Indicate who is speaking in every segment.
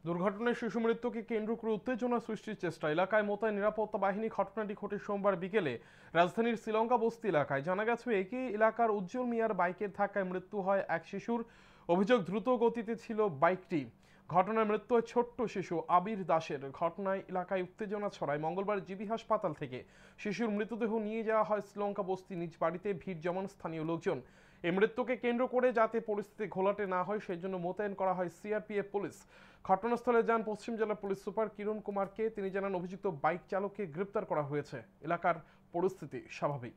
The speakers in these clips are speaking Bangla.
Speaker 1: দুর্ঘটনায় শিশু মৃত্যুকে কেন্দ্র করে উত্তেজনা সৃষ্টির চেষ্টা। এলাকায় মোতায়েন নিরাপত্তা বাহিনী। ঘটনাটি ঘটে সোমবার বিকেলে রাজধানীর শ্রীলঙ্কা বস্তি এলাকায়। জানা গেছে, একই এলাকার উজ্জ্বল মিয়ার বাইকের ধাক্কায় মৃত্যু হয় এক শিশুর। অভিযোগ, দ্রুত গতিতে ছিল বাইকটি। ঘটনায় মৃত্যু হয় ছোট্ট শিশু আবির দাসের। ঘটনায় এলাকায় উত্তেজনা ছড়ায়। মঙ্গলবার জিবি হাসপাতাল থেকে শিশুর মৃতদেহ নিয়ে যাওয়া হয় শ্রীলঙ্কা বস্তি নিজ বাড়িতে। ভিড় জমান স্থানীয় লোকজন। এই মৃত্যুকে কেন্দ্র করে যাতে পরিস্থিতি ঘোলাটে না হয় সেই জন্য মোতায়েন করা হয় সিআরপিএফ পুলিশ। ঘটনাস্থলে যান পশ্চিম জেলা পুলিশ সুপার কিরণ কুমারকে। তিনি জানান, অভিযুক্ত বাইক চালককে গ্রেপ্তার করা হয়েছে। এলাকার পরিস্থিতি স্বাভাবিক।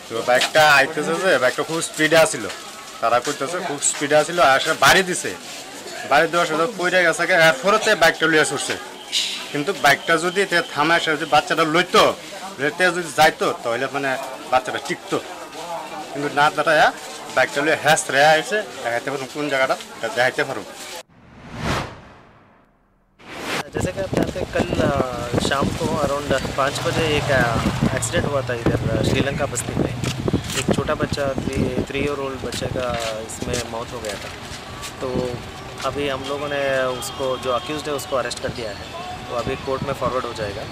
Speaker 2: তো বাইকটা আইতেছে, যে বাইকটা খুব স্পিডে আসছিল, তারা করতেছে খুব স্পিডে আসছিল, আসলে বাড়ি দিছে। বাড়ি দেওয়ার সাথে পড়ে গেছে, এরপরতে বাইকটা লইয়া ছুটছে। কিন্তু বাইকটা যদি থামায় যদি বাচ্চাটা লইতো, রেতে যদি যাইতো, তাহলে মানে বাচ্চাটা টিকতো। কিন্তু না দাঁড়ায় বাইকটা লইয়া হ্যাস রেয়া আসছে। দেখাইতে পারুন কোন জায়গাটা, দেখাইতে পারুন।
Speaker 3: जैसे कि आप जानते हैं, कल शाम को अराउंड 5 बजे एक एक्सीडेंट हुआ था इधर श्रीलंका बस्ती में। एक छोटा बच्चा 3 ईयर ओल्ड बच्चे का इसमें मौत हो गया था। तो अभी हम लोगों ने उसको, जो अक्यूज़्ड है, उसको अरेस्ट कर दिया है। तो अभी कोर्ट में फॉरवर्ड हो जाएगा।